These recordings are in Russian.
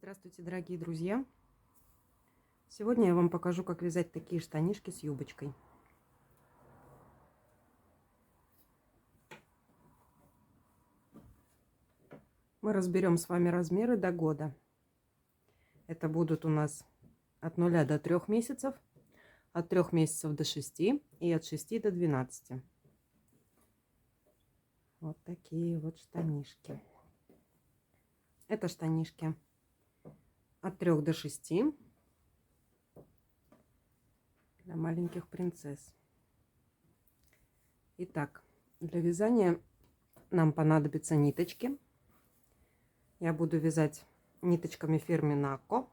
Здравствуйте, дорогие друзья! Сегодня я вам покажу, как вязать такие штанишки с юбочкой. Мы разберем с вами размеры до года. Это будут у нас от 0 до 3 месяцев, от 3 месяцев до 6 и от 6 до 12. Вот такие вот штанишки. Это штанишки от 3 до 6 для маленьких принцесс. Итак, для вязания нам понадобятся ниточки. Я буду вязать ниточками фирмы Нако.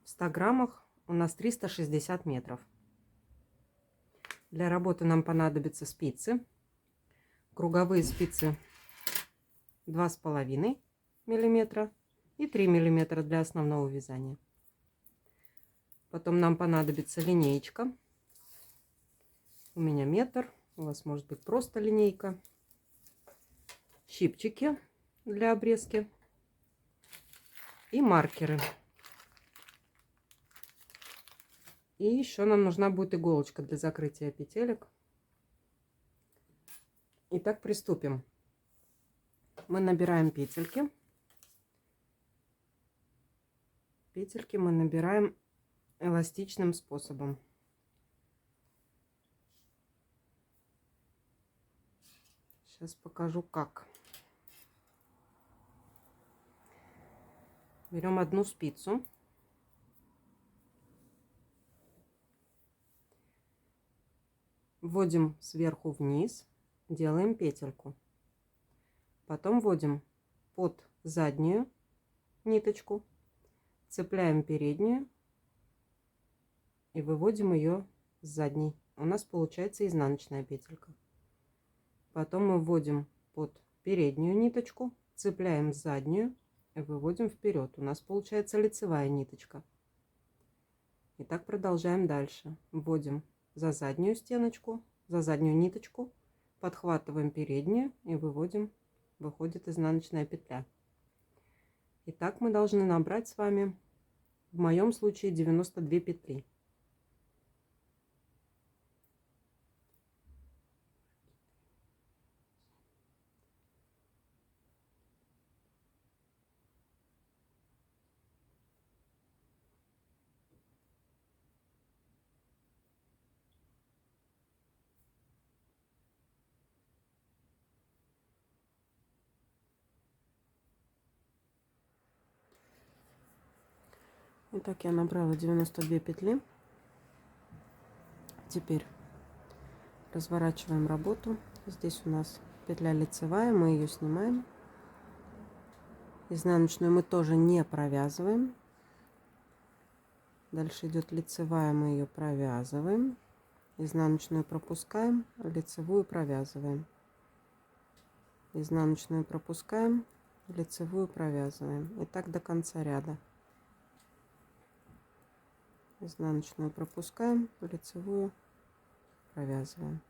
В 100 граммах у нас 360 метров. Для работы нам понадобятся спицы. Круговые спицы 2,5 мм и 3 мм для основного вязания. Потом нам понадобится линеечка. У меня метр, у вас может быть просто линейка. Щипчики для обрезки и маркеры. И еще нам нужна будет иголочка для закрытия петелек. Итак, приступим. Мы набираем петельки. Петельки мы набираем эластичным способом. Сейчас покажу как. Берем одну спицу. Вводим сверху вниз, делаем петельку. Потом вводим под заднюю ниточку, цепляем переднюю и выводим ее с задней. У нас получается изнаночная петелька. Потом мы вводим под переднюю ниточку, цепляем заднюю и выводим вперед. У нас получается лицевая ниточка. И так продолжаем дальше. Вводим за заднюю стеночку, за заднюю ниточку, подхватываем переднюю и выводим, выходит изнаночная петля. И так мы должны набрать с вами, в моем случае, 92 петли. Итак, я набрала 92 петли. Теперь разворачиваем работу. Здесь у нас петля лицевая, мы ее снимаем. Изнаночную мы тоже не провязываем. Дальше идет лицевая, мы ее провязываем. Изнаночную пропускаем, лицевую провязываем. Изнаночную пропускаем, лицевую провязываем. И так до конца ряда. Изнаночную пропускаем, лицевую провязываем.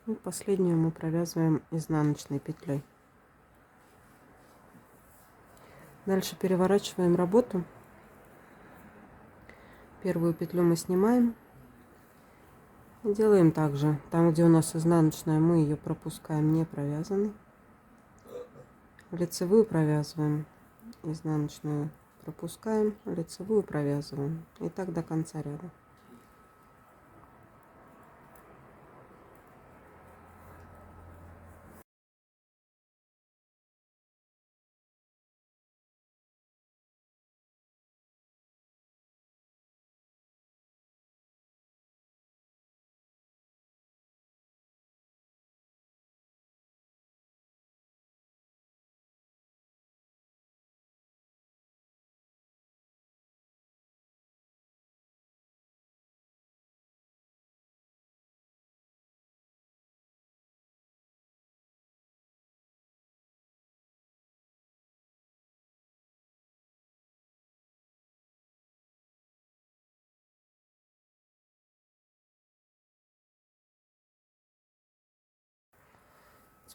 И последнюю мы провязываем изнаночной петлей. Дальше переворачиваем работу. Первую петлю мы снимаем. И делаем также. Там, где у нас изнаночная, мы ее пропускаем не провязанной. Лицевую провязываем. Изнаночную пропускаем. Лицевую провязываем. И так до конца ряда.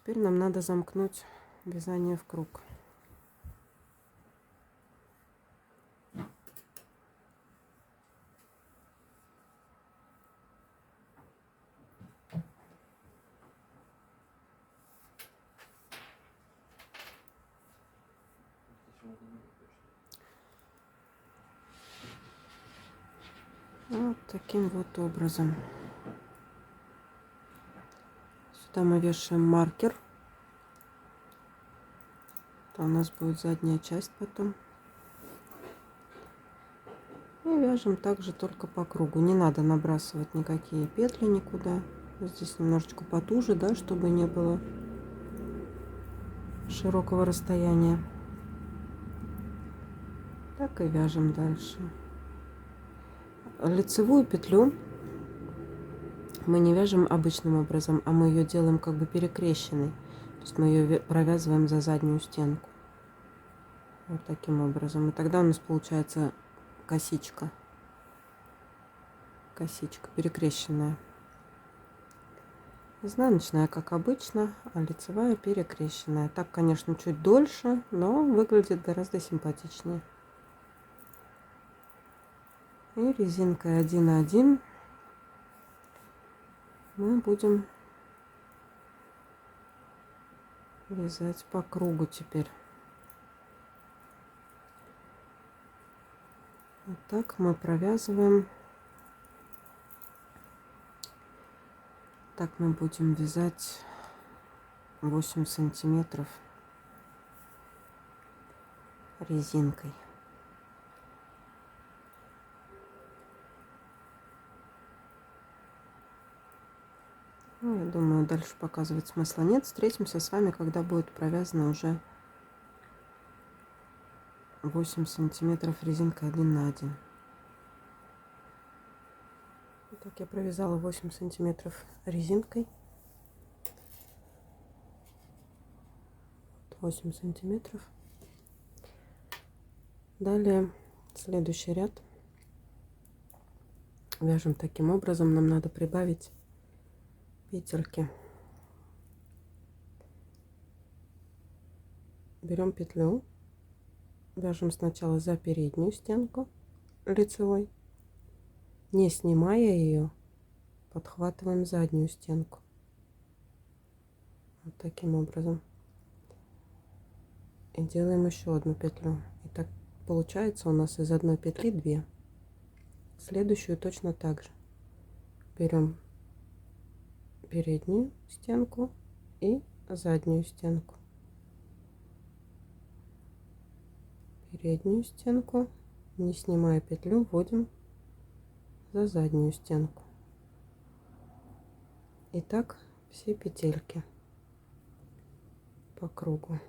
Теперь нам надо замкнуть вязание в круг. Вот таким вот образом. Сюда мы вешаем маркер. Это у нас будет задняя часть потом. И вяжем также только по кругу. Не надо набрасывать никакие петли никуда. Здесь немножечко потуже, да, чтобы не было широкого расстояния. Так и вяжем дальше. Лицевую петлю мы не вяжем обычным образом, а мы ее делаем как бы перекрещенной. То есть мы ее провязываем за заднюю стенку. Вот таким образом. И тогда у нас получается косичка. Косичка перекрещенная. Изнаночная, как обычно, а лицевая перекрещенная. Так, конечно, чуть дольше, но выглядит гораздо симпатичнее. И резинкой 1,1 мы будем вязать по кругу теперь. Вот так мы провязываем. Так мы будем вязать 8 сантиметров резинкой. Ну, я думаю, дальше показывать смысла нет. Встретимся с вами, когда будет провязано уже 8 сантиметров резинкой 1/1. Так, я провязала 8 сантиметров резинкой. 8 сантиметров. Далее следующий ряд вяжем таким образом. Нам надо прибавить петельки. Берем петлю, вяжем сначала за переднюю стенку лицевой, не снимая ее, подхватываем заднюю стенку. Вот таким образом. И делаем еще одну петлю. И так получается у нас из одной петли 2. Следующую точно так же. Берем переднюю стенку и заднюю стенку. Переднюю стенку, не снимая петлю, вводим за заднюю стенку. И так все петельки по кругу.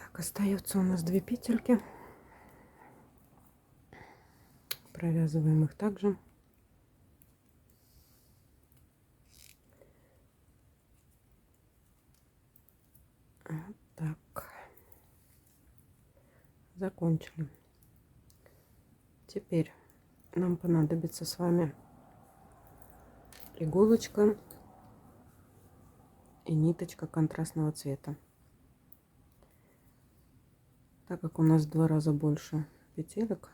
Так, остается у нас 2 петельки. Провязываем их также. Вот так. Закончили. Теперь нам понадобится с вами иголочка и ниточка контрастного цвета. Так как у нас в 2 раза больше петелек,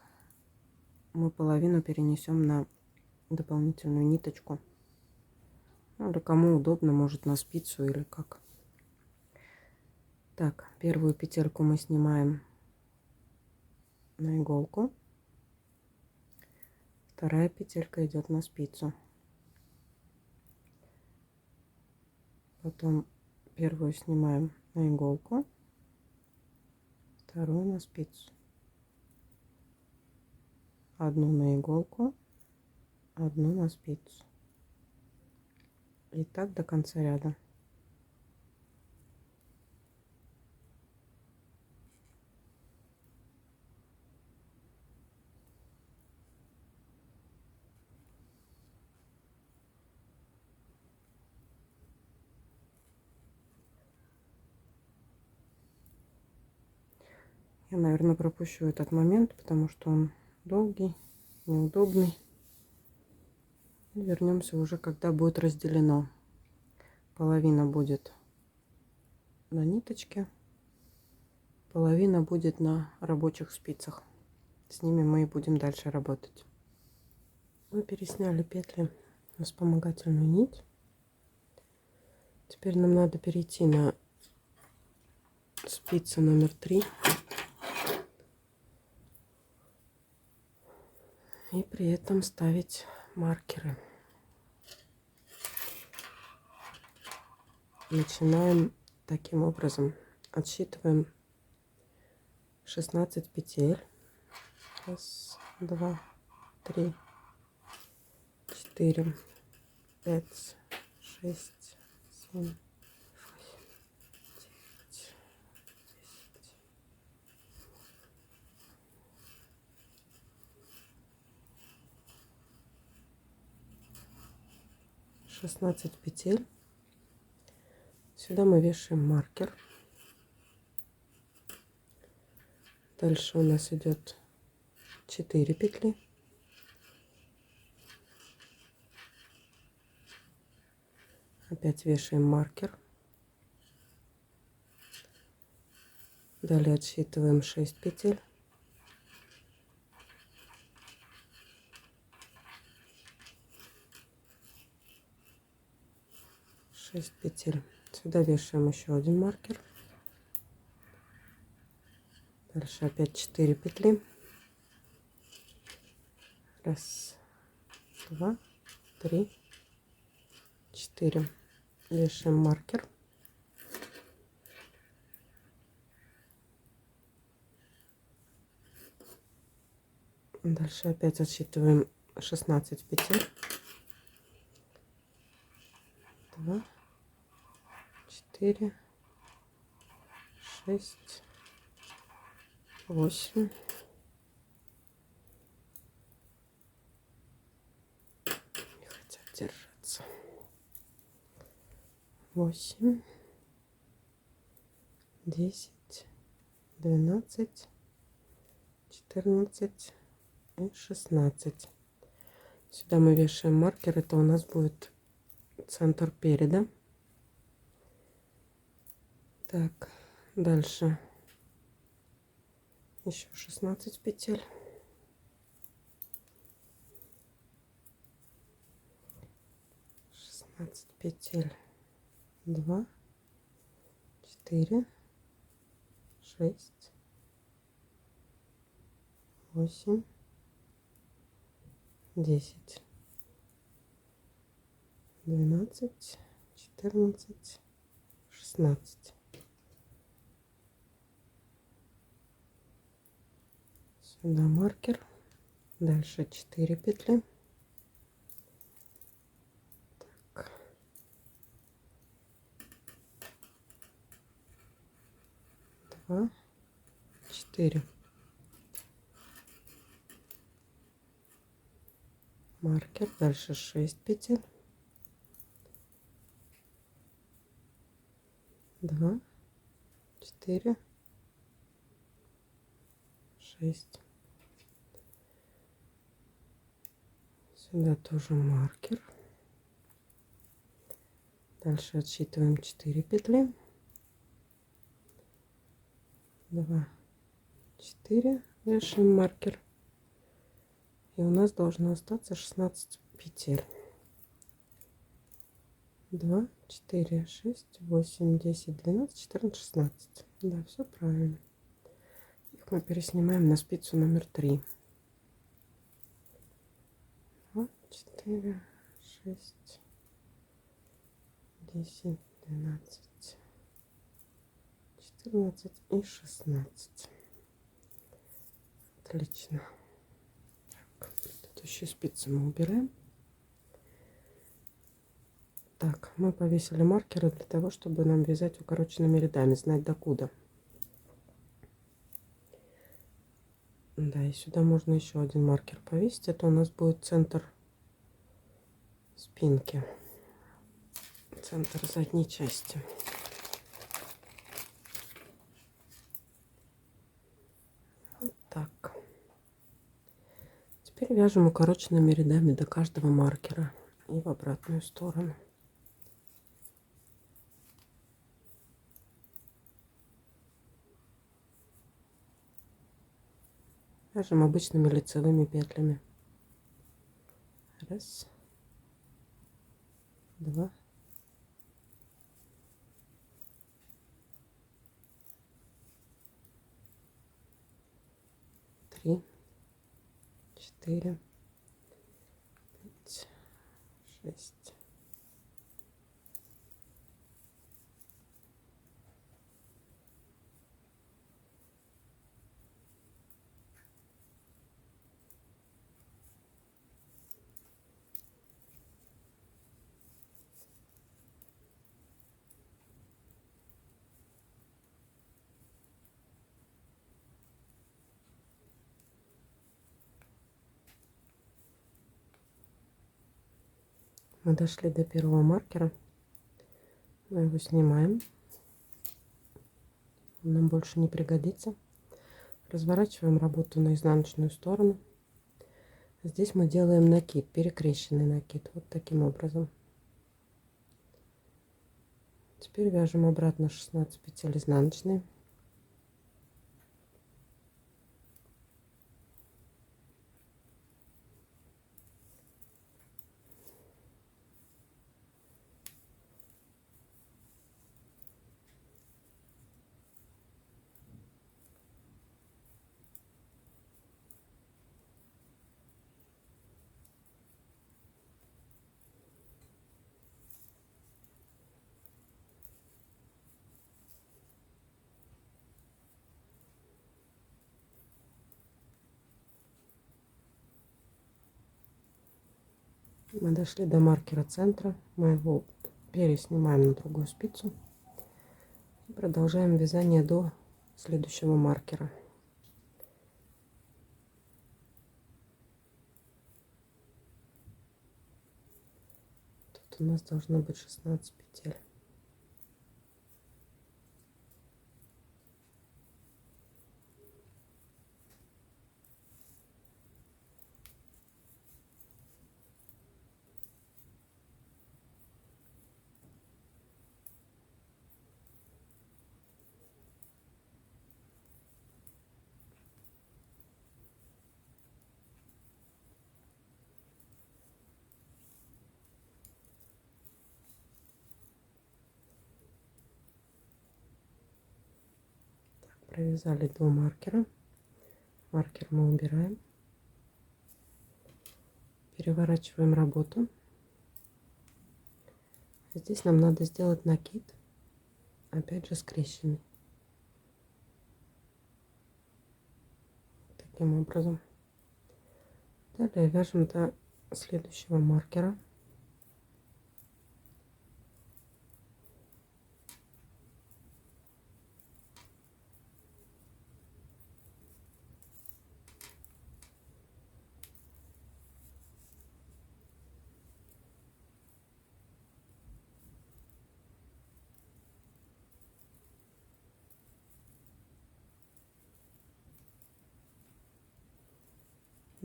мы половину перенесем на дополнительную ниточку. Ну, или кому удобно, может на спицу или как. Так, первую петельку мы снимаем на иголку. Вторая петелька идет на спицу. Потом первую снимаем на иголку, вторую на спицу. Одну на иголку, одну на спицу. И так до конца ряда. Я, наверное, пропущу этот момент, потому что он долгий, неудобный. И вернемся уже, когда будет разделено. Половина будет на ниточке, половина будет на рабочих спицах. С ними мы и будем дальше работать. Мы пересняли петли на вспомогательную нить. Теперь нам надо перейти на спицу номер 3 и при этом ставить маркеры. Начинаем таким образом. Отсчитываем 16 петель. 1, 2, 3, 4, 5, 6, 7, 8, 9, 10. 16 петель. Сюда мы вешаем маркер. Дальше у нас идет 4 петли. Опять вешаем маркер. Далее отсчитываем 6 петель. Петель. Сюда вешаем еще один маркер. Дальше опять 4 петли. 1, 2, 3, 4. Вешаем маркер. Дальше опять отсчитываем 16 петель. 2, 4, 6, 8. Не хотят держаться. 8, 10, 12, 14 и 16. Сюда мы вешаем маркер. Это у нас будет центр переда. Так, дальше еще 16 петель. 16 петель. 2, 4, 6, 8, 10, 12, 14, 16. Сюда маркер. Дальше 4 петли. Так. 2, 4 маркер, дальше 6 петель, 2, 4, 6. Сюда тоже маркер. Дальше отсчитываем 4 петли, 2, 4, вешаем маркер, и у нас должно остаться 16 петель. 2, 4, 6, 8, 10, 12, 14, 16. Да, все правильно. Их мы переснимаем на спицу номер 3. 2, 4, 6, 10, 12, 14 и 16. Отлично. Так, предыдущую спицу мы убираем. Так, мы повесили маркеры для того, чтобы нам вязать укороченными рядами, знать докуда. Да, и сюда можно еще один маркер повесить. Это у нас будет центр спинки, центр задней части. Вот так. Теперь вяжем укороченными рядами до каждого маркера и в обратную сторону. Вяжем обычными лицевыми петлями. Раз, два, три, 4, 5, 6. Мы дошли до первого маркера. Мы его снимаем. Он нам больше не пригодится. Разворачиваем работу на изнаночную сторону. Здесь мы делаем накид, перекрещенный накид. Вот таким образом. Теперь вяжем обратно 16 петель изнаночные. Мы дошли до маркера центра. Мы его переснимаем на другую спицу. И продолжаем вязание до следующего маркера. Тут у нас должно быть 16 петель. Провязали 2 маркера. Маркер мы убираем. Переворачиваем работу. Здесь нам надо сделать накид, опять же скрещенный. Таким образом. Далее вяжем до следующего маркера.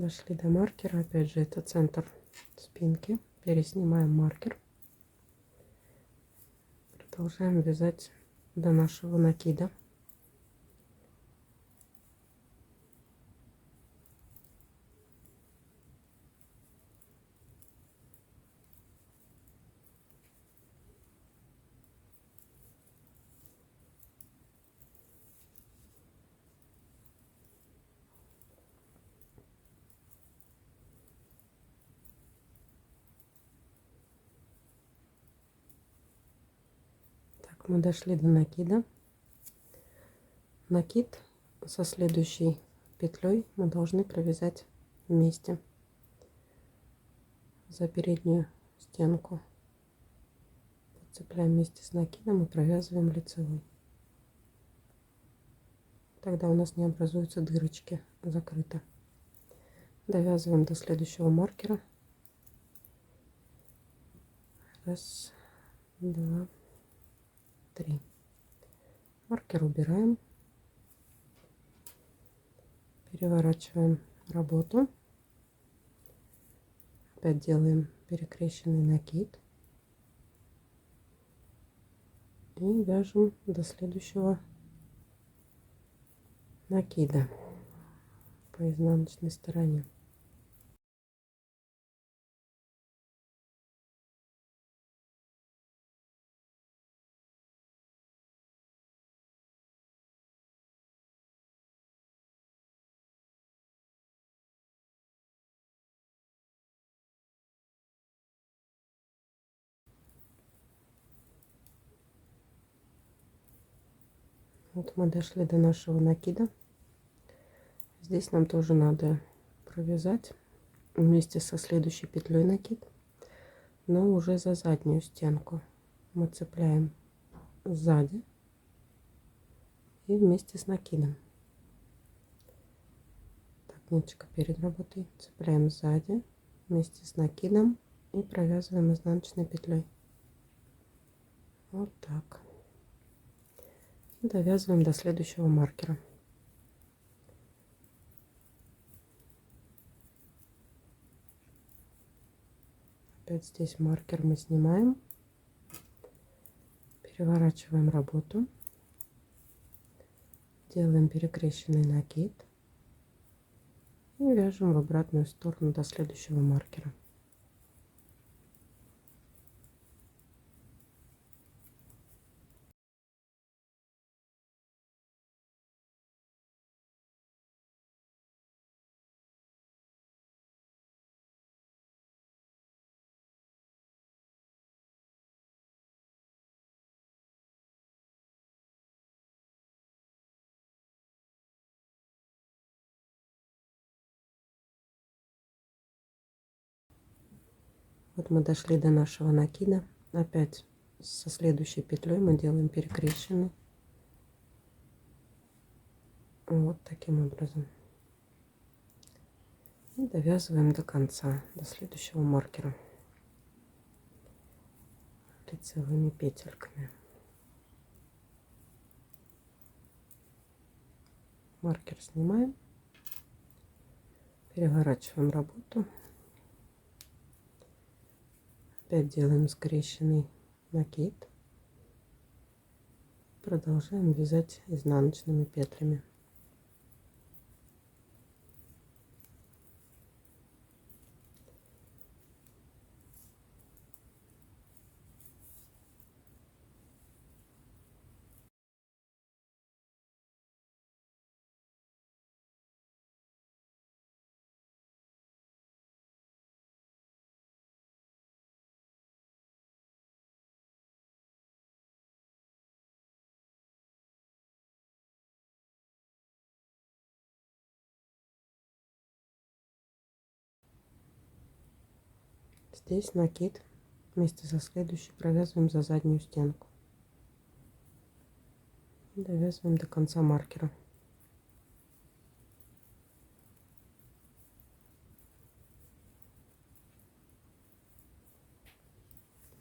Дошли до маркера. Опять же, это центр спинки. Переснимаем маркер. Продолжаем вязать до нашего накида. Мы дошли до накида. Накид со следующей петлей мы должны провязать вместе за переднюю стенку. Подцепляем вместе с накидом и провязываем лицевой. Тогда у нас не образуются дырочки, закрыто. Довязываем до следующего маркера. Раз, два, три. Маркер убираем. Переворачиваем работу. Опять делаем перекрещенный накид. И вяжем до следующего накида по изнаночной стороне. Вот мы дошли до нашего накида. Здесь нам тоже надо провязать вместе со следующей петлей накид, но уже за заднюю стенку. Мы цепляем сзади и вместе с накидом. Так, ниточка перед работой. Цепляем сзади вместе с накидом и провязываем изнаночной петлей. Вот так. И довязываем до следующего маркера. Опять здесь маркер мы снимаем, переворачиваем работу, делаем перекрещенный накид и вяжем в обратную сторону до следующего маркера. Вот мы дошли до нашего накида. Опять со следующей петлей мы делаем перекрещенный. Вот таким образом. И довязываем до конца, до следующего маркера лицевыми петельками. Маркер снимаем, переворачиваем работу. Опять делаем скрещенный накид. Продолжаем вязать изнаночными петлями. Здесь накид вместе со следующей провязываем за заднюю стенку. И довязываем до конца маркера.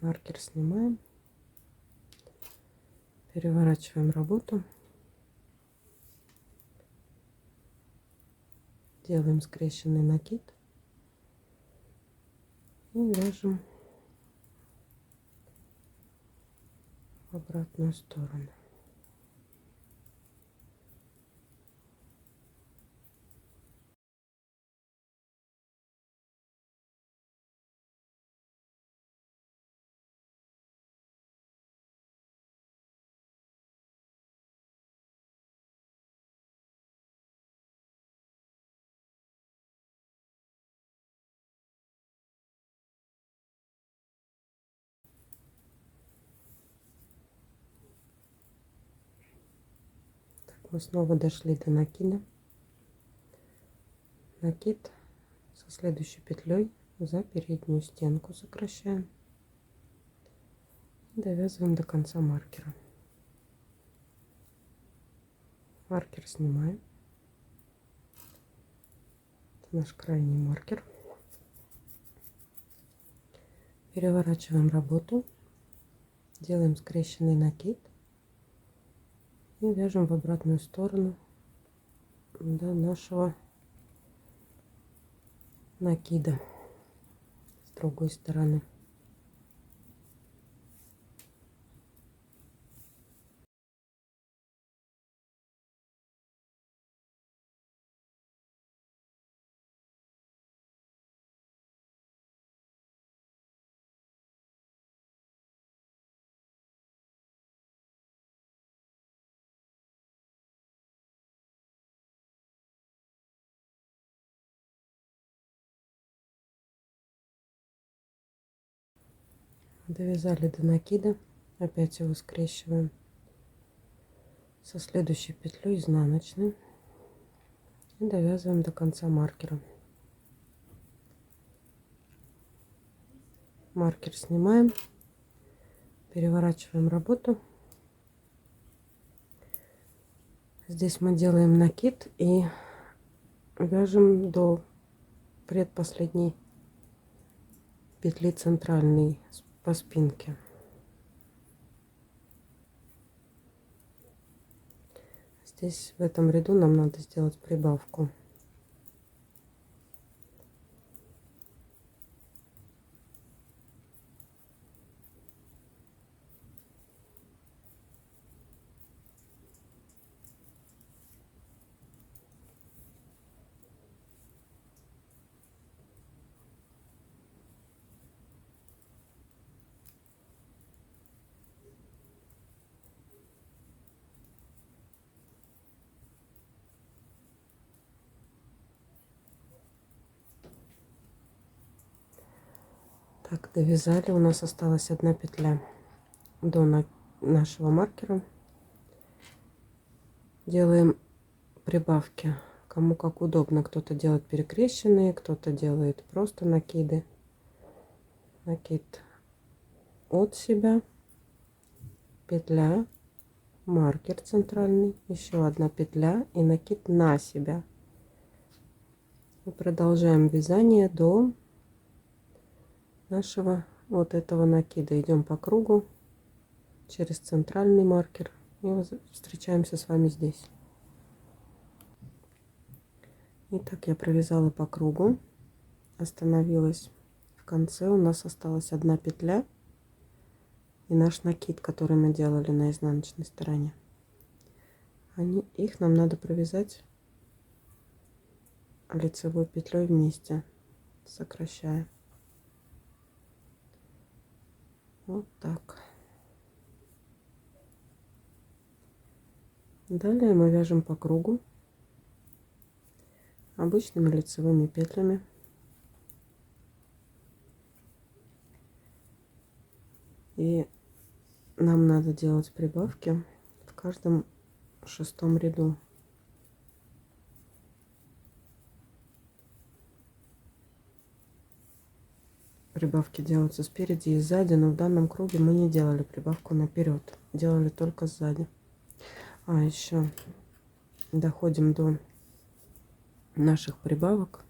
Маркер снимаем, переворачиваем работу, делаем скрещенный накид и вяжем в обратную сторону. Мы снова дошли до накида. Накид со следующей петлей за переднюю стенку сокращаем и довязываем до конца маркера. Маркер снимаем. Это наш крайний маркер. Переворачиваем работу, делаем скрещенный накид и вяжем в обратную сторону до нашего накида с другой стороны. Довязали до накида, опять его скрещиваем со следующей петлей изнаночной и довязываем до конца маркера. Маркер снимаем, переворачиваем работу. Здесь мы делаем накид и вяжем до предпоследней петли центральной по спинке. Здесь в этом ряду нам надо сделать прибавку. Так, довязали, у нас осталась одна петля до нашего маркера. Делаем прибавки, кому как удобно. Кто-то делает перекрещенные, кто-то делает просто накиды. Накид от себя, петля, маркер центральный, еще одна петля и накид на себя. И продолжаем вязание до нашего вот этого накида. Идем по кругу через центральный маркер и встречаемся с вами здесь. Итак, я провязала по кругу, остановилась в конце, у нас осталась одна петля и наш накид, который мы делали на изнаночной стороне. Их нам надо провязать лицевой петлей вместе, сокращая. Вот так. Далее мы вяжем по кругу обычными лицевыми петлями. И нам надо делать прибавки в каждом шестом ряду. Прибавки делаются спереди и сзади, но в данном круге мы не делали прибавку наперед, делали только сзади. А еще доходим до наших прибавок,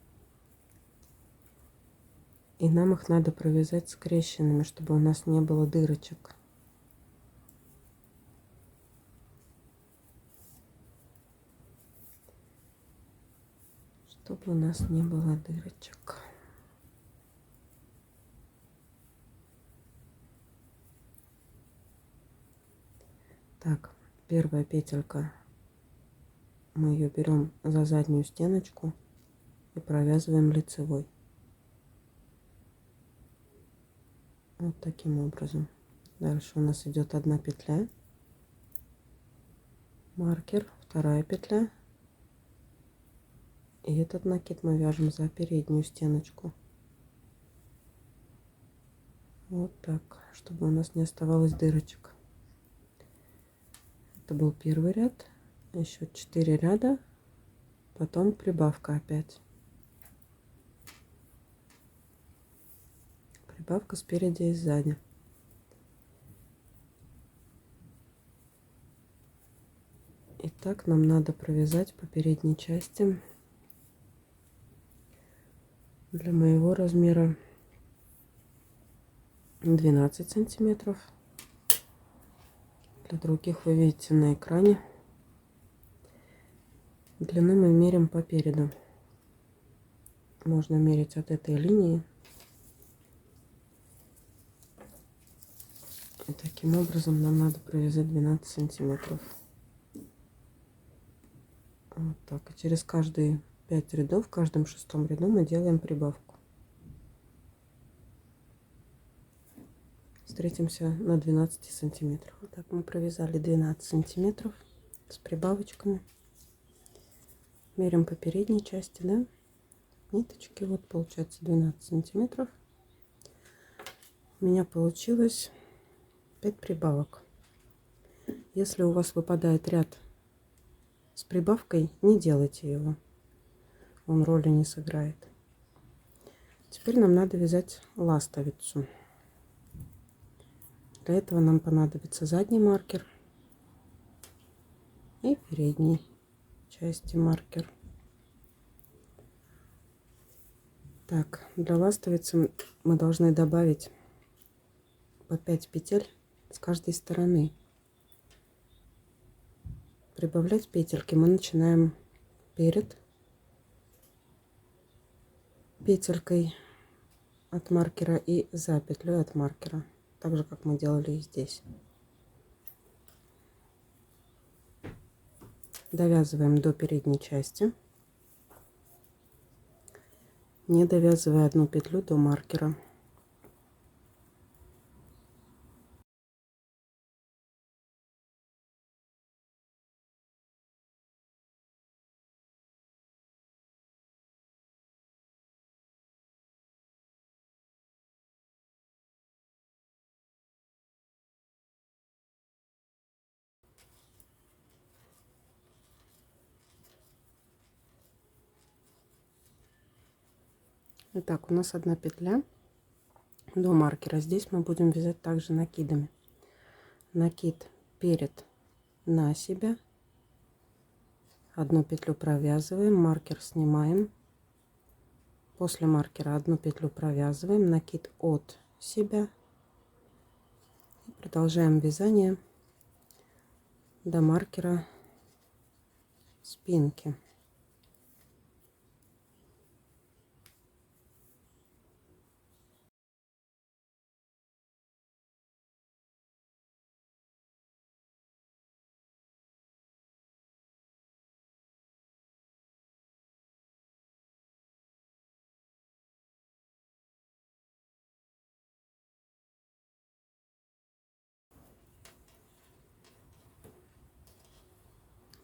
и нам их надо провязать скрещенными, чтобы у нас не было дырочек. чтобы у нас не было дырочек. Так, первая петелька, мы ее берем за заднюю стеночку и провязываем лицевой. Вот таким образом. Дальше у нас идет одна петля, маркер, вторая петля. И этот накид мы вяжем за переднюю стеночку. Вот так, чтобы у нас не оставалось дырочек. Это был первый ряд. Еще 4 ряда. Потом прибавка опять. Прибавка спереди и сзади. Итак, нам надо провязать по передней части. Для моего размера 12 сантиметров. Для других вы видите на экране. Длину мы меряем по переду. Можно мерить от этой линии. И таким образом нам надо провязать 12 сантиметров. Вот так. И через каждые 5 рядов, в каждом 6-м ряду мы делаем прибавку. Встретимся на 12 сантиметрах. Вот так мы провязали 12 сантиметров с прибавочками. Меряем по передней части, да, ниточки. Вот получается 12 сантиметров. У меня получилось 5 прибавок. Если у вас выпадает ряд с прибавкой, не делайте его. Он роли не сыграет. Теперь нам надо вязать ластовицу. Для этого нам понадобится задний маркер и передней части маркер. Так, для ластовицы мы должны добавить по 5 петель с каждой стороны. Прибавлять петельки мы начинаем перед петелькой от маркера и за петлей от маркера, так же как мы делали и здесь. Довязываем до передней части, не довязывая одну петлю до маркера. Итак, у нас одна петля до маркера. Здесь мы будем вязать также накидами. Накид перед на себя, одну петлю провязываем, маркер снимаем, после маркера одну петлю провязываем, накид от себя и продолжаем вязание до маркера спинки.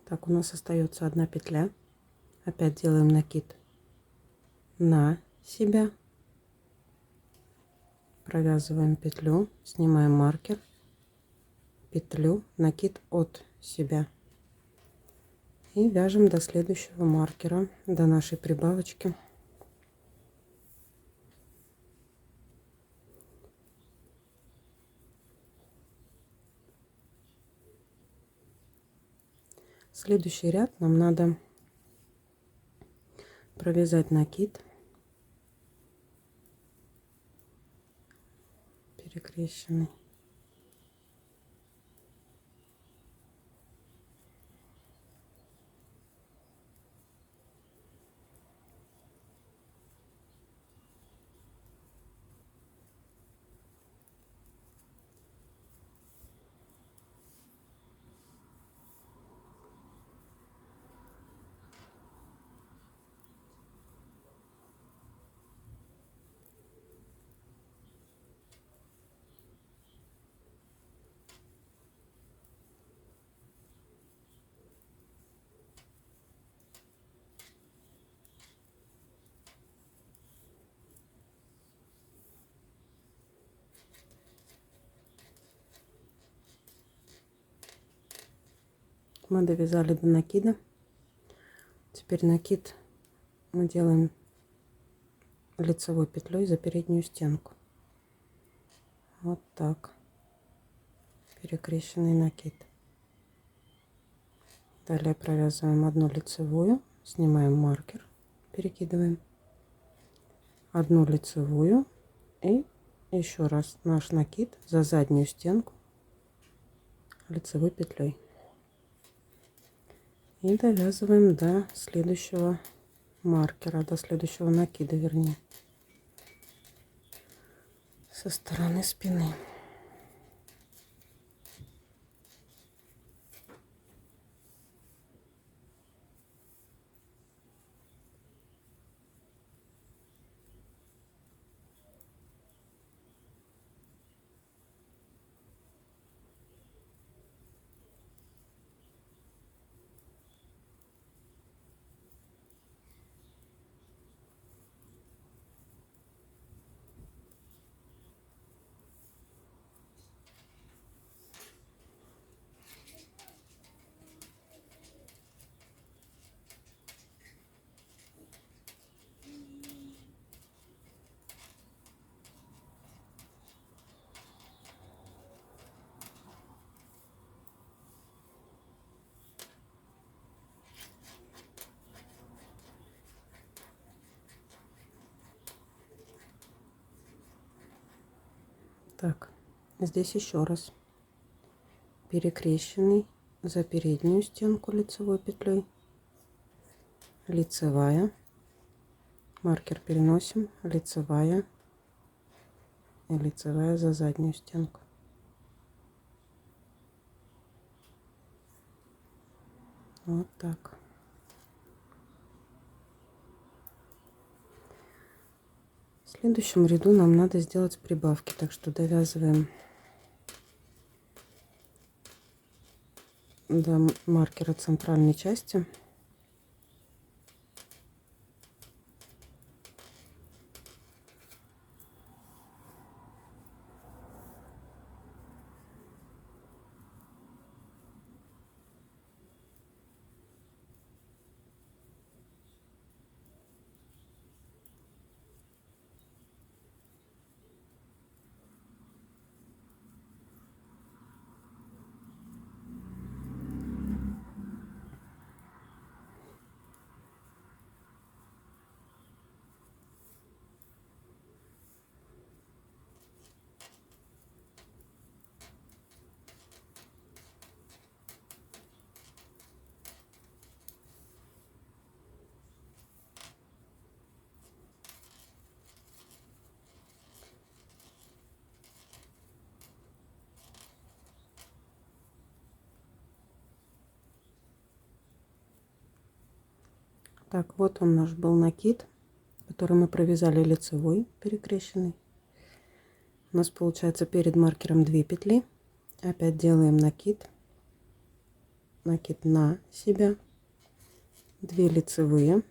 Так, у нас остается одна петля. Опять делаем накид на себя, провязываем петлю, снимаем маркер, петлю, накид от себя и вяжем до следующего маркера, до нашей прибавочки. Следующий ряд нам надо провязать накид, перекрещенный, Мы довязали до накида. Теперь накид мы делаем лицевой петлей за переднюю стенку. Вот так. Перекрещенный накид. Далее провязываем одну лицевую, снимаем маркер, перекидываем одну лицевую и еще раз наш накид за заднюю стенку лицевой петлей. И довязываем до следующего маркера, до следующего накида, вернее, со стороны спины. Так, здесь еще раз перекрещенный за переднюю стенку лицевой петлей, лицевая, маркер переносим, лицевая и лицевая за заднюю стенку. Вот так. В следующем ряду нам надо сделать прибавки, так что довязываем до маркера центральной части. Так, вот он наш был накид, который мы провязали лицевой, перекрещенный. У нас получается перед маркером 2 петли. Опять делаем накид, накид на себя, 2 лицевые,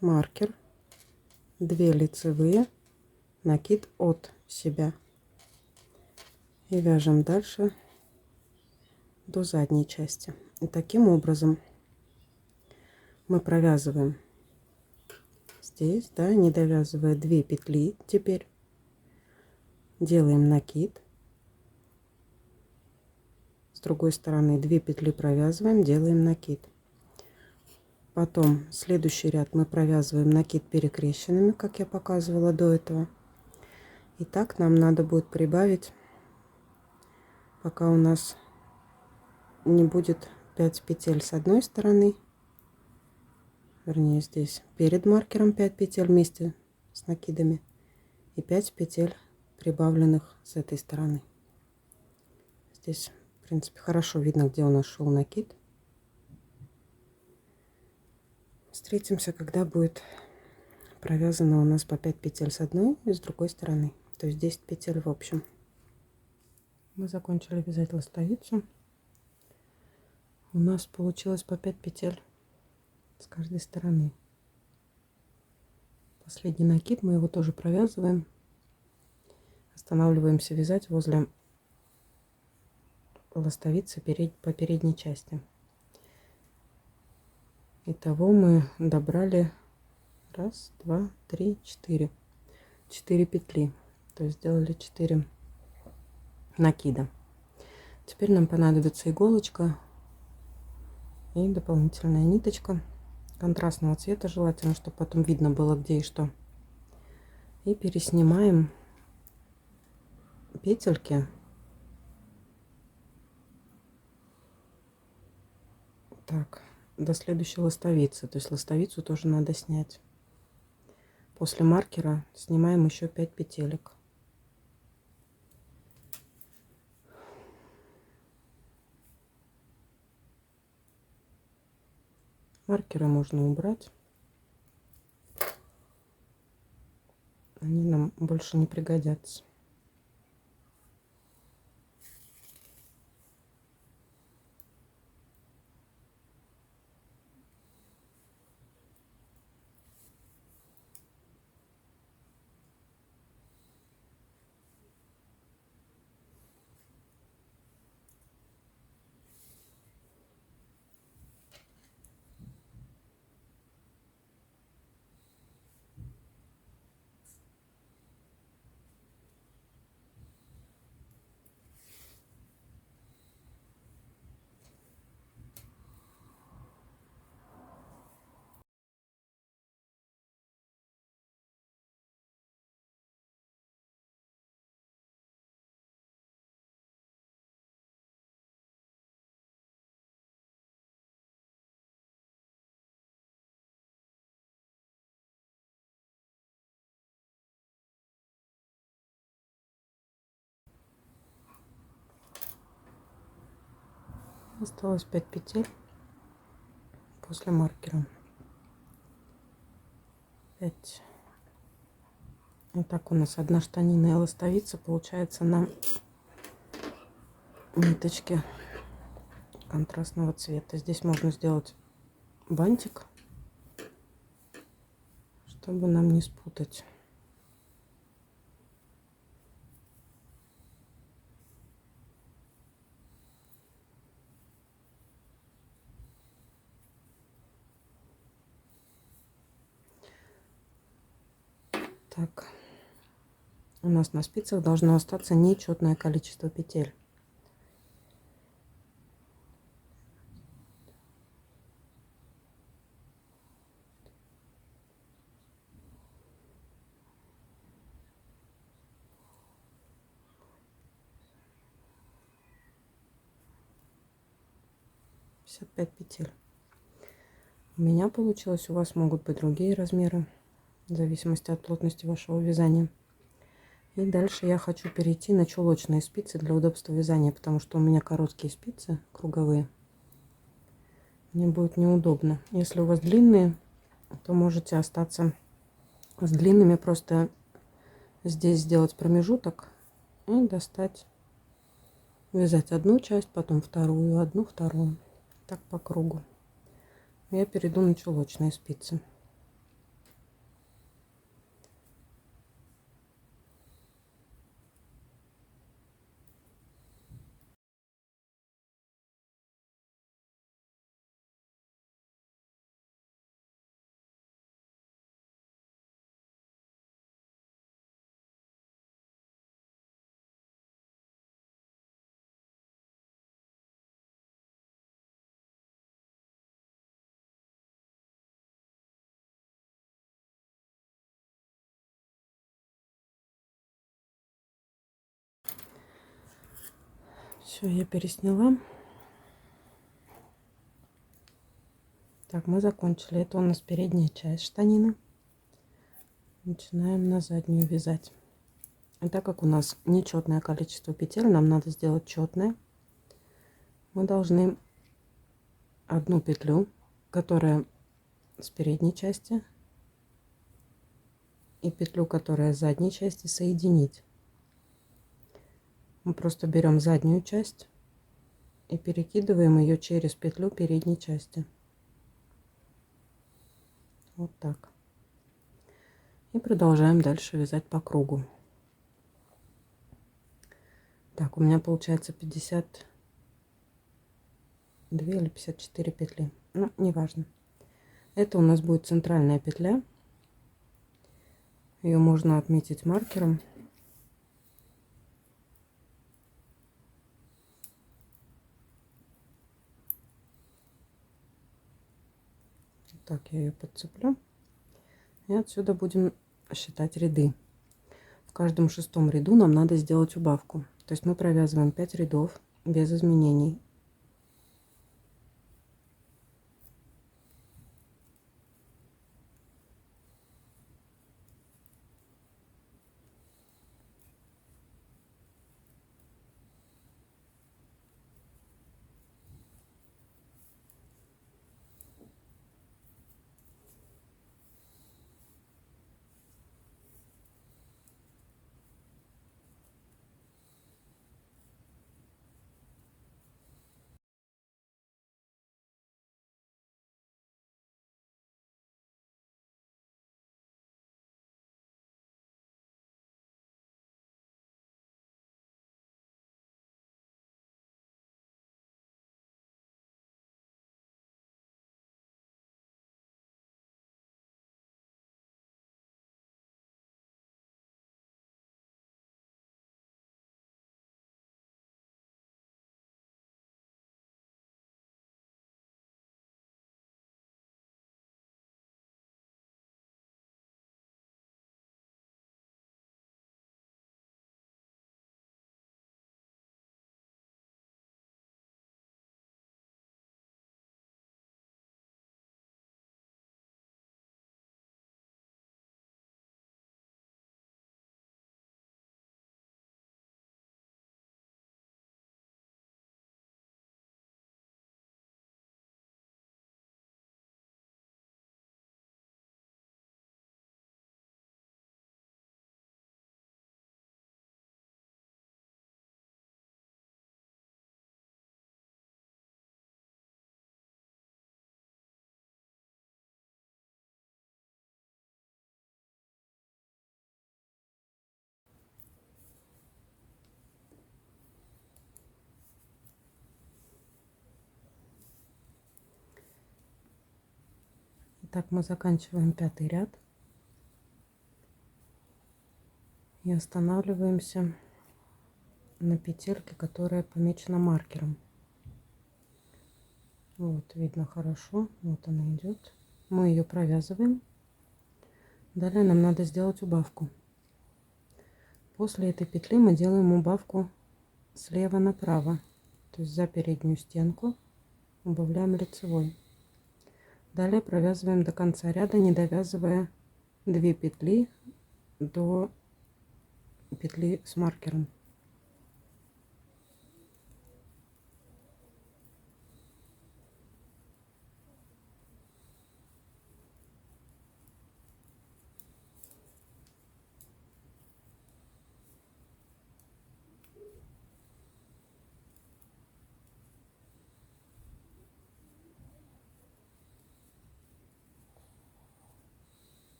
маркер, 2 лицевые, накид от себя. И вяжем дальше до задней части. И таким образом мы провязываем здесь, да, не довязывая 2 петли, теперь делаем накид, с другой стороны 2 петли провязываем, делаем накид. Потом следующий ряд мы провязываем накид перекрещенными, как я показывала до этого. И так нам надо будет прибавить, пока у нас не будет 5 петель с одной стороны, вернее здесь перед маркером 5 петель вместе с накидами и 5 петель прибавленных с этой стороны. Здесь в принципе хорошо видно, где у нас шел накид. Встретимся, когда будет провязано у нас по 5 петель с одной и с другой стороны, то есть 10 петель в общем. Мы закончили вязать ластовицу. У нас получилось по 5 петель с каждой стороны. Последний накид, мы его тоже провязываем. Останавливаемся вязать возле ластовицы по передней части. Итого мы добрали раз, два, три, четыре. 4 петли. То есть сделали 4 накида. Теперь нам понадобится иголочка и дополнительная ниточка контрастного цвета, желательно, чтобы потом видно было, где и что. И переснимаем петельки так до следующей ластовицы. То есть ластовицу тоже надо снять. После маркера снимаем еще 5 петелек. Маркеры можно убрать. Они нам больше не пригодятся. Осталось 5 петель после маркера. 5. Вот так у нас одна штанина и ластовица получается на ниточке контрастного цвета. Здесь можно сделать бантик, чтобы нам не спутать. Так, у нас на спицах должно остаться нечетное количество петель. Пять петель. У меня получилось, у вас могут быть другие размеры, в зависимости от плотности вашего вязания. И дальше я хочу перейти на чулочные спицы для удобства вязания, потому что у меня короткие спицы, круговые. Мне будет неудобно. Если у вас длинные, то можете остаться с длинными, просто здесь сделать промежуток и достать, вязать одну часть, потом вторую, одну, вторую, так по кругу. Я перейду на чулочные спицы. Все, я пересняла. Так, мы закончили. Это у нас передняя часть штанины. Начинаем на заднюю вязать. И так как у нас нечетное количество петель, нам надо сделать четное. Мы должны одну петлю, которая с передней части, и петлю, которая с задней части, соединить. Мы просто берем заднюю часть и перекидываем ее через петлю передней части. Вот так. И продолжаем дальше вязать по кругу. Так, у меня получается 50 2 или 54 петли. Ну, неважно. Это у нас будет центральная петля. Ее можно отметить маркером. Так, я ее подцеплю. И отсюда будем считать ряды. В каждом 6-м ряду нам надо сделать убавку. То есть мы провязываем 5 рядов без изменений. Итак, мы заканчиваем 5-й ряд. И останавливаемся на петельке, которая помечена маркером. Вот, видно хорошо. Вот она идет. Мы ее провязываем. Далее нам надо сделать убавку. После этой петли мы делаем убавку слева направо. То есть за переднюю стенку убавляем лицевой. Далее провязываем до конца ряда, не довязывая 2 петли до петли с маркером.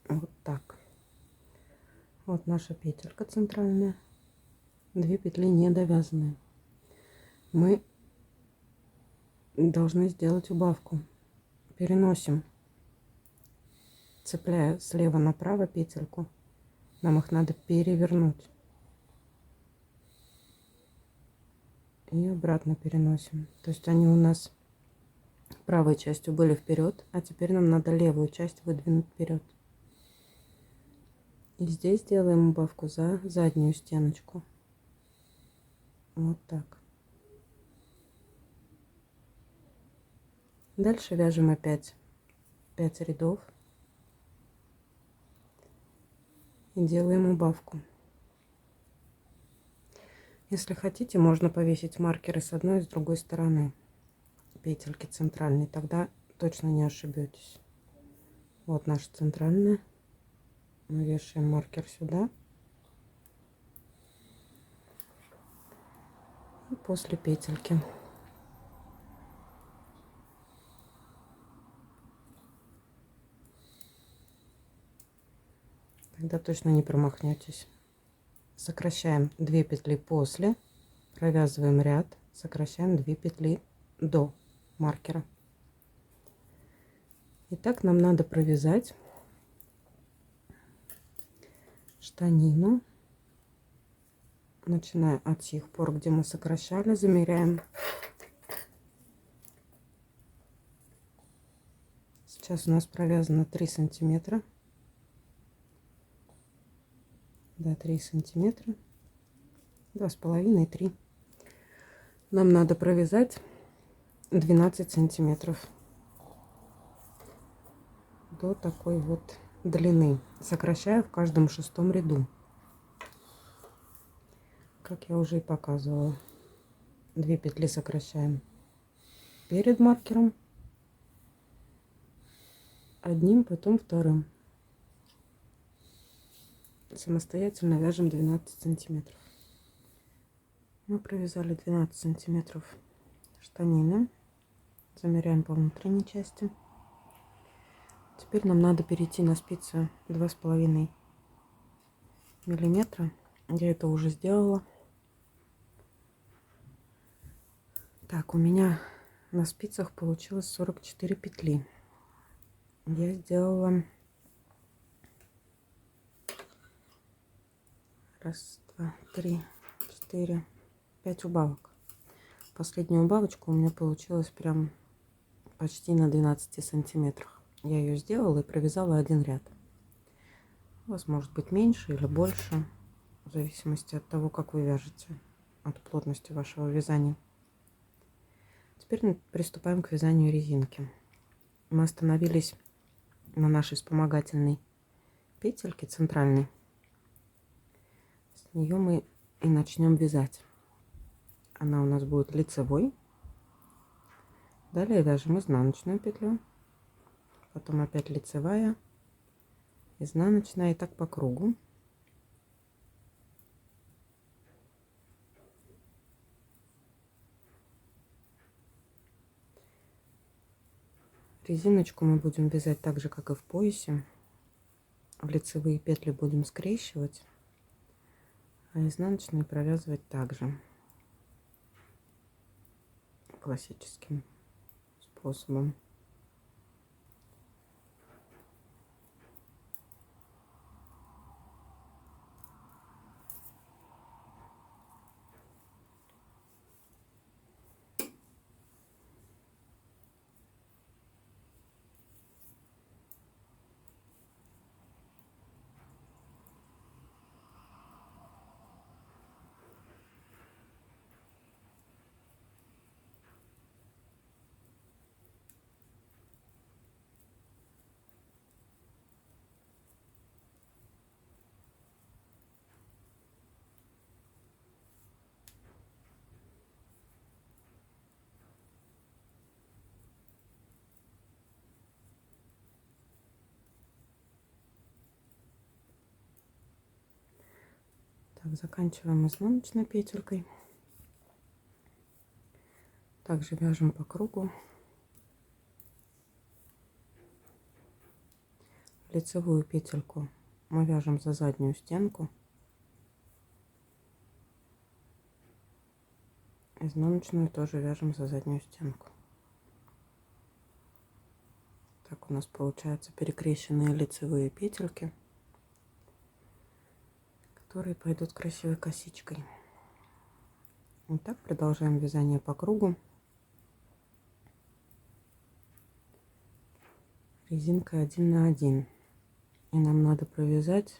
Вот так. Вот наша петелька центральная. 2 петли не довязанные. Мы должны сделать убавку. Переносим, цепляя слева направо петельку. Нам их надо перевернуть. И обратно переносим. То есть они у нас правой частью были вперед, а теперь нам надо левую часть выдвинуть вперед. И здесь делаем убавку за заднюю стеночку. Вот так. Дальше вяжем опять 5 рядов и делаем убавку. Если хотите, можно повесить маркеры с одной и с другой стороны петельки центральной, тогда точно не ошибетесь. Вот наша центральная. Мы вешаем маркер сюда. И после петельки. Тогда точно не промахнетесь. Сокращаем 2 петли после, провязываем ряд, сокращаем 2 петли до маркера. Итак, нам надо провязать штанину, начиная от тех пор, где мы сокращали, замеряем. Сейчас у нас провязано 3 сантиметра. Да, 3 сантиметра, 2,5 и 3. Нам надо провязать 12 сантиметров до такой вот длины, сокращая в каждом 6-м ряду, как я уже и показывала. 2 петли сокращаем перед маркером, одним, потом вторым. Самостоятельно вяжем 12 сантиметров. Мы провязали 12 сантиметров штанины, замеряем по внутренней части. Теперь нам надо перейти на спицы 2,5 миллиметра. Я это уже сделала. Так, у меня на спицах получилось 44 петли. Я сделала 1, 2, 3, 4, 5 убавок. Последнюю убавочку у меня получилось прям почти на 12 сантиметрах. Я ее сделала и провязала один ряд. У вас может быть меньше или больше, в зависимости от того, как вы вяжете, от плотности вашего вязания. Теперь приступаем к вязанию резинки. Мы остановились на нашей вспомогательной петельке центральной. С нее мы и начнем вязать. Она у нас будет лицевой. Далее вяжем изнаночную петлю, потом опять лицевая, изнаночная, и так по кругу. Резиночку мы будем вязать так же, как и в поясе. В лицевые петли будем скрещивать, а изнаночные провязывать также классическим способом. Так, заканчиваем изнаночной петелькой. Также вяжем по кругу. Лицевую петельку мы вяжем за заднюю стенку. Изнаночную тоже вяжем за заднюю стенку. Так у нас получаются перекрещенные лицевые петельки, которые пойдут красивой косичкой. Итак, продолжаем вязание по кругу. Резинкой 1 на 1. И нам надо провязать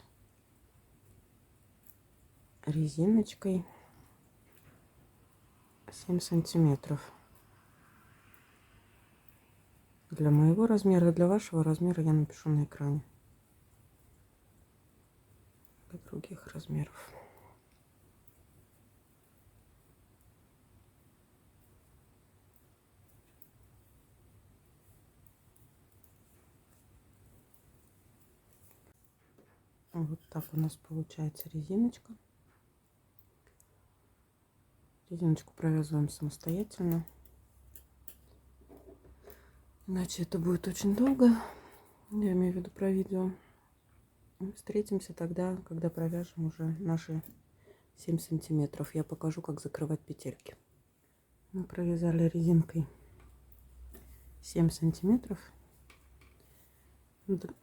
резиночкой 7 сантиметров. Для моего размера, для вашего размера я напишу на экране. Для других размеров. Вот так у нас получается резиночка. Резиночку провязываем самостоятельно. Иначе это будет очень долго. Я имею в виду про видео. Встретимся тогда, когда провяжем уже наши 7 сантиметров. Я покажу, как закрывать петельки. Мы провязали резинкой 7 сантиметров.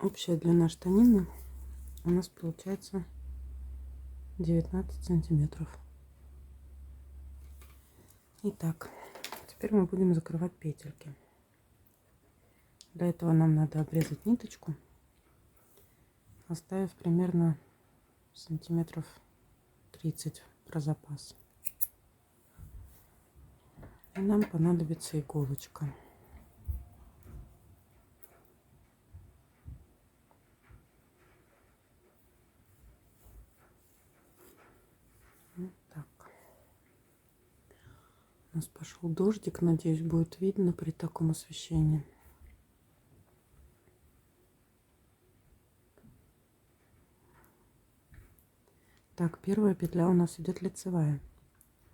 Общая длина штанины у нас получается 19 сантиметров. Итак, теперь мы будем закрывать петельки. Для этого нам надо обрезать ниточку, оставив примерно сантиметров 30 про запас. И нам понадобится иголочка. Вот так. У нас пошел дождик, надеюсь, будет видно при таком освещении. Так, первая петля у нас идет лицевая.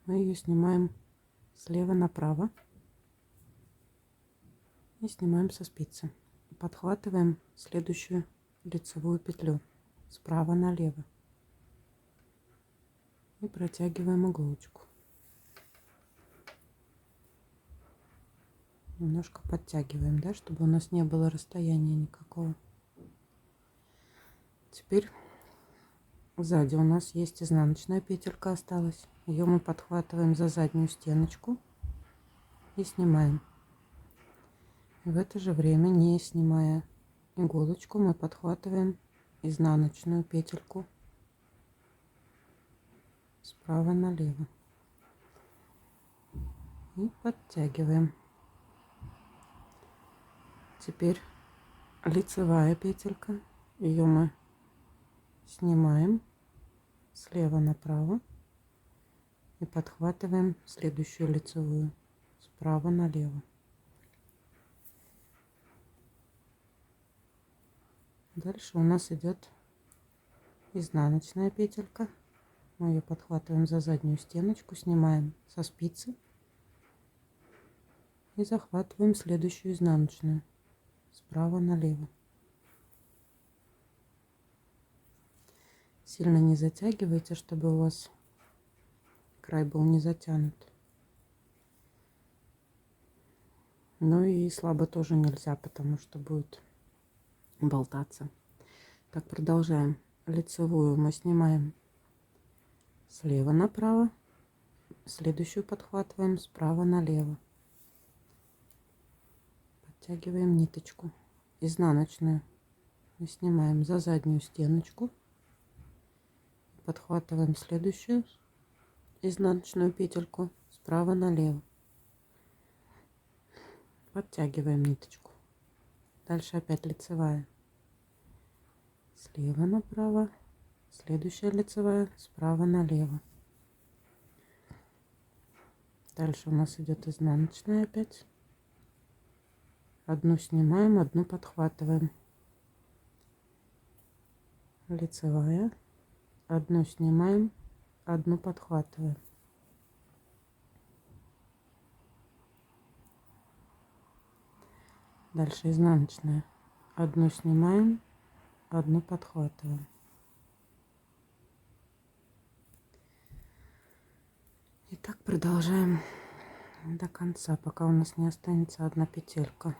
Мы ее снимаем слева направо и снимаем со спицы. Подхватываем следующую лицевую петлю справа налево и протягиваем иголочку. Немножко подтягиваем, да, чтобы у нас не было расстояния никакого. Теперь сзади у нас есть изнаночная петелька осталась. Ее мы подхватываем за заднюю стеночку и снимаем. И в это же время, не снимая иголочку, мы подхватываем изнаночную петельку справа налево и подтягиваем. Теперь лицевая петелька, ее мы снимаем слева направо и подхватываем следующую лицевую справа налево. Дальше у нас идет изнаночная петелька. Мы ее подхватываем за заднюю стеночку, снимаем со спицы и захватываем следующую изнаночную справа налево. Сильно не затягивайте, чтобы у вас край был не затянут. Ну и слабо тоже нельзя, потому что будет болтаться. Так, продолжаем. Лицевую мы снимаем слева направо, следующую подхватываем справа налево. Подтягиваем ниточку. Изнаночную мы снимаем за заднюю стеночку, подхватываем следующую изнаночную петельку справа налево, подтягиваем ниточку. Дальше опять лицевая, слева направо, следующая лицевая справа налево. Дальше у нас идет изнаночная опять. Одну снимаем, одну подхватываем. Лицевая, одну снимаем, одну подхватываем. Дальше изнаночная, одну снимаем, одну подхватываем. И так продолжаем до конца, пока у нас не останется одна петелька.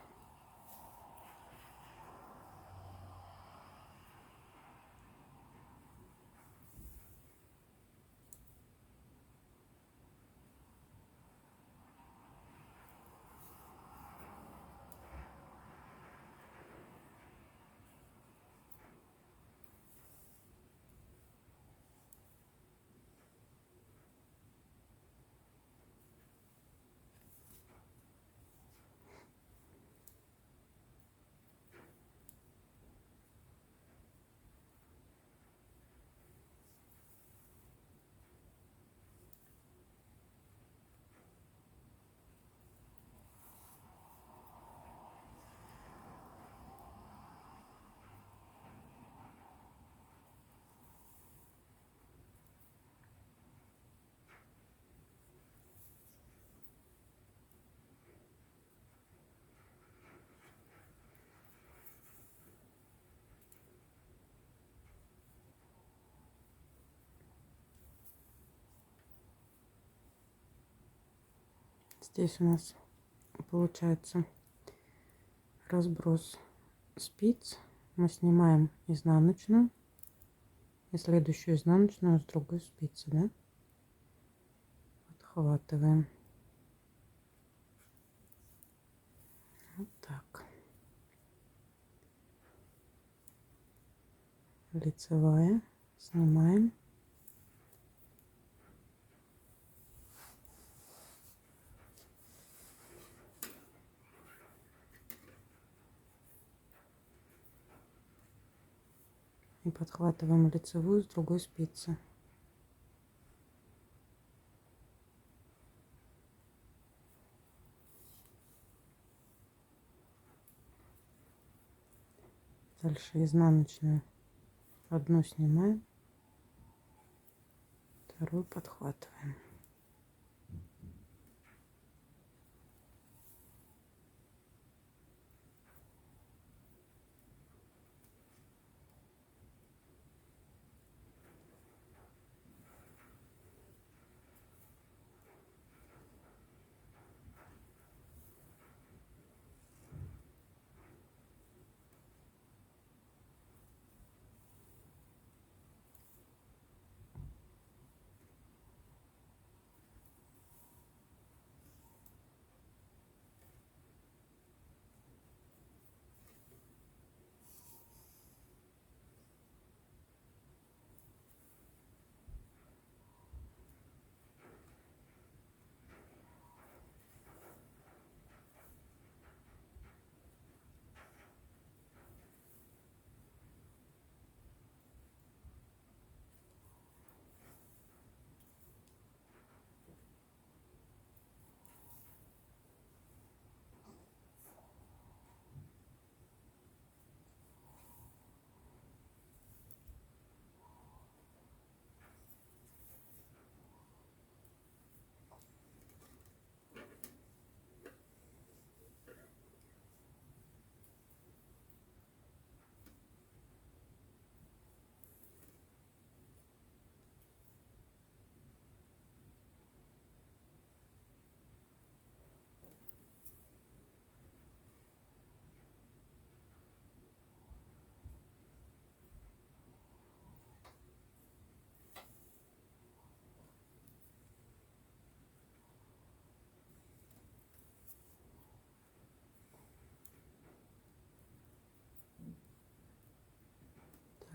Здесь у нас получается разброс спиц. Мы снимаем изнаночную и следующую изнаночную с другой спицы, да? Подхватываем. Вот так. Лицевая. Снимаем. И подхватываем лицевую с другой спицы. Дальше изнаночную одну снимаем, вторую подхватываем.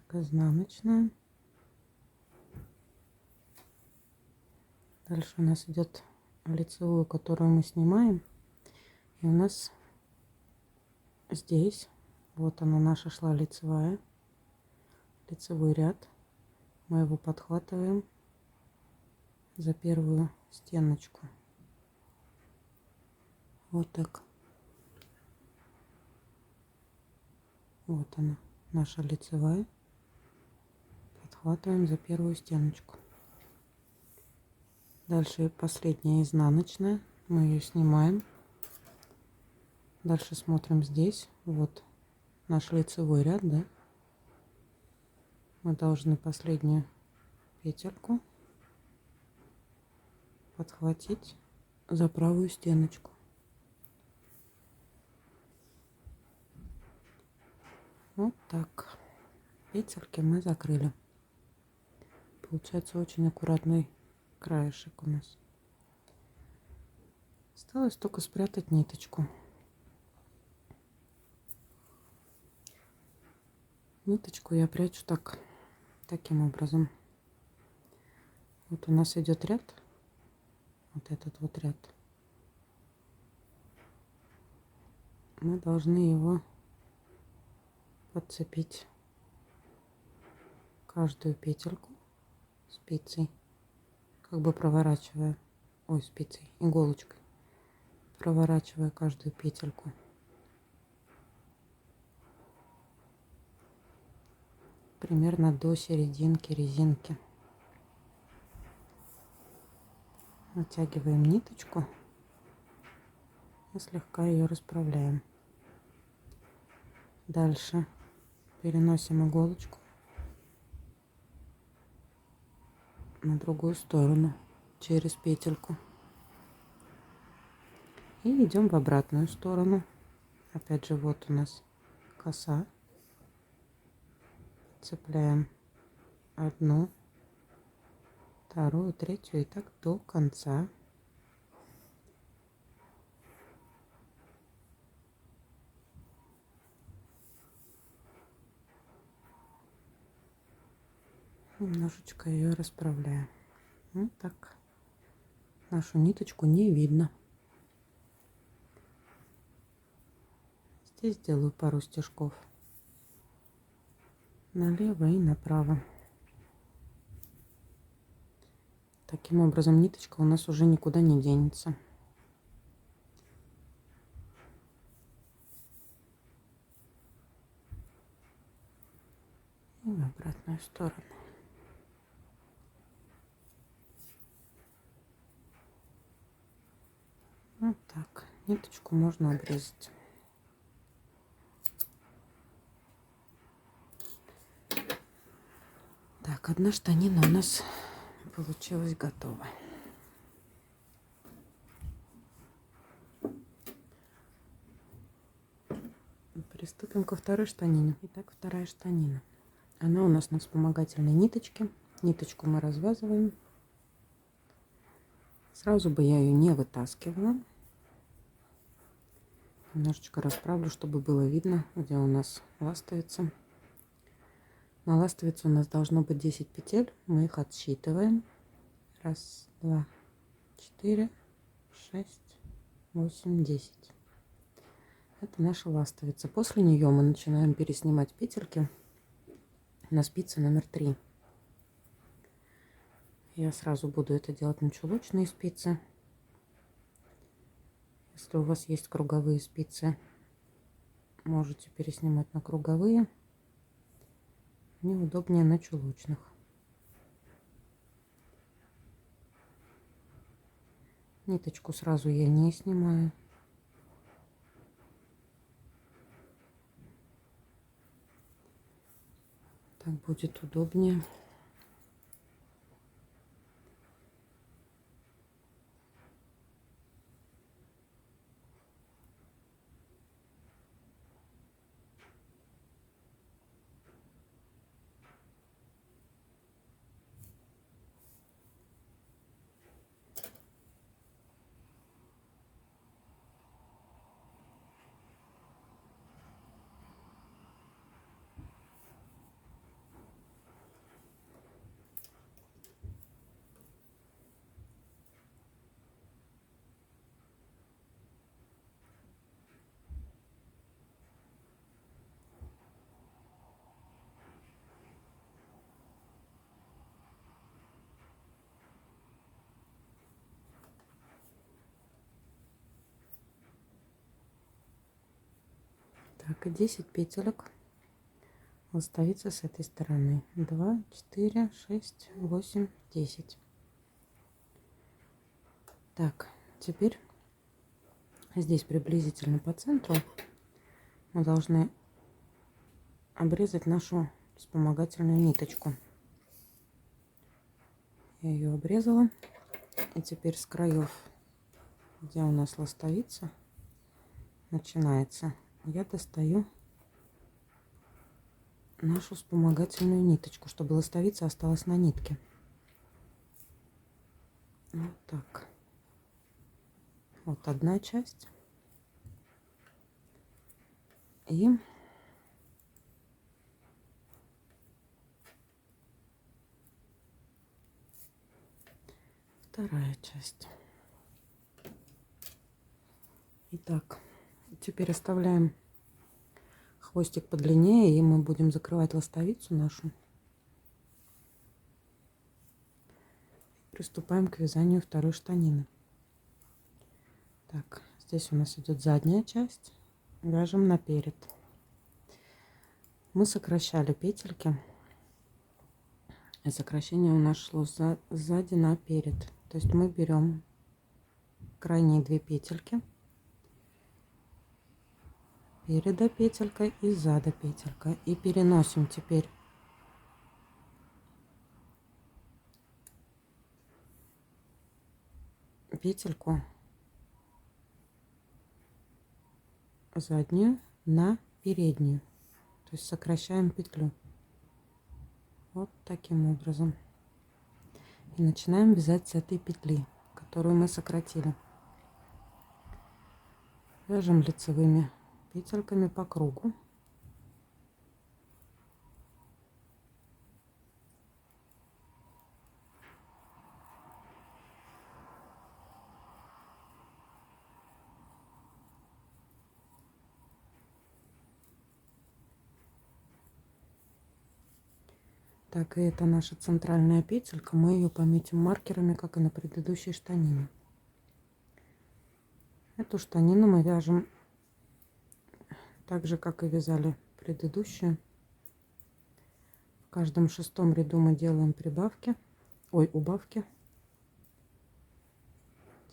Так, изнаночная. Дальше у нас идет лицевую, которую мы снимаем. И у нас здесь, вот она наша шла лицевая, лицевой ряд. Мы его подхватываем за первую стеночку. Вот так. Вот она, наша лицевая. Подхватываем за первую стеночку. Дальше последняя изнаночная. Мы ее снимаем. Дальше смотрим здесь. Вот наш лицевой ряд, да? Мы должны последнюю петельку подхватить за правую стеночку. Вот так. Петельки мы закрыли. Получается очень аккуратный краешек у нас. Осталось только спрятать ниточку. Ниточку я прячу таким образом. Вот у нас идет ряд. Вот этот вот ряд. Мы должны его подцепить каждую петельку спицей, как бы проворачивая, спицей, иголочкой, проворачивая каждую петельку. Примерно до серединки резинки. Натягиваем ниточку и слегка ее расправляем. Дальше переносим иголочку на другую сторону через петельку. И идем в обратную сторону. Опять же, вот у нас коса. Цепляем одну, вторую, третью и так до конца. Немножечко ее расправляем. Вот так. Нашу ниточку не видно. Здесь сделаю пару стежков налево и направо. Таким образом ниточка у нас уже никуда не денется. И в обратную сторону. Вот так. Ниточку можно обрезать. Так, одна штанина у нас получилась готова. Приступим ко второй штанине. Итак, вторая штанина. Она у нас на вспомогательной ниточке. Ниточку мы развязываем. Сразу бы я ее не вытаскивала. Немножечко расправлю, чтобы было видно, где у нас ластовица. На ластовице у нас должно быть 10 петель. Мы их отсчитываем. 1, 2, 4, 6, 8, 10. Это наша ластовица. После нее мы начинаем переснимать петельки на спице номер 3. Я сразу буду это делать на чулочные спицы. Если у вас есть круговые спицы, можете переснимать на круговые. Мне удобнее на чулочных. Ниточку сразу я не снимаю. Так будет удобнее. Так, и 10 петелек ластовицы с этой стороны. 2, 4, 6, 8, 10. Так, теперь здесь приблизительно по центру мы должны обрезать нашу вспомогательную ниточку. Я ее обрезала. И теперь с краев, где у нас ластовица начинается, я достаю нашу вспомогательную ниточку, чтобы ластовица осталась на нитке. Вот так. Вот одна часть. И вторая часть. Итак, теперь оставляем хвостик подлиннее, и мы будем закрывать ластовицу нашу. Приступаем к вязанию второй штанины. Так, здесь у нас идет задняя часть. Вяжем наперед. Мы сокращали петельки. И сокращение у нас шло сзади наперед. То есть мы берем крайние 2 петельки. Переда петелька и зада петелька. И переносим теперь петельку заднюю на переднюю, то есть сокращаем петлю вот таким образом и начинаем вязать с этой петли, которую мы сократили. Вяжем лицевыми петельками по кругу. Так, и это наша центральная петелька. Мы ее пометим маркерами, как и на предыдущей штанине. Эту штанину мы вяжем так же, как и вязали предыдущую. В каждом шестом ряду мы делаем прибавки, убавки.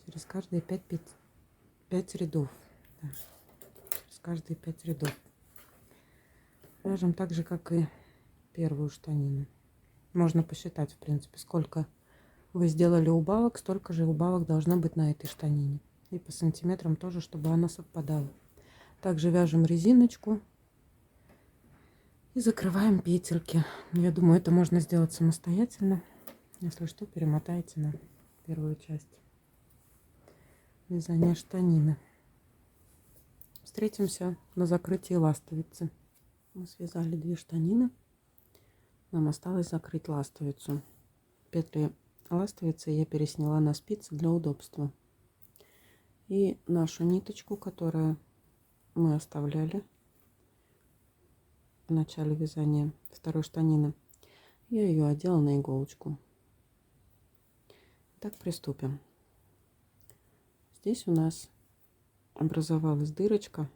Через каждые 5 рядов. Да, через каждые 5 рядов. Вяжем так же, как и первую штанину. Можно посчитать, в принципе, сколько вы сделали убавок, столько же убавок должно быть на этой штанине. И по сантиметрам тоже, чтобы она совпадала. Также вяжем резиночку и закрываем петельки. Я думаю, это можно сделать самостоятельно. Если что, перемотайте на первую часть вязания штанины. Встретимся на закрытии ластовицы. Мы связали 2 штанины. Нам осталось закрыть ластовицу. Петли ластовицы я пересняла на спицы для удобства. И нашу ниточку, которую мы оставляли в начале вязания второй штанины, я ее одела на иголочку. Так, приступим. Здесь у нас образовалась дырочка.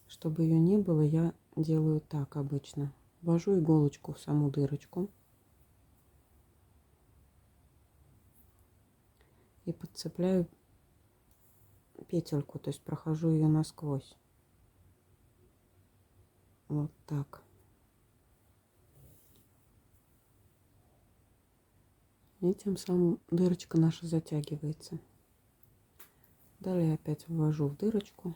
Чтобы ее не было, я делаю так обычно. Ввожу иголочку в саму дырочку и подцепляю петельку, то есть прохожу ее насквозь. Вот так. И тем самым дырочка наша затягивается. Далее опять ввожу в дырочку.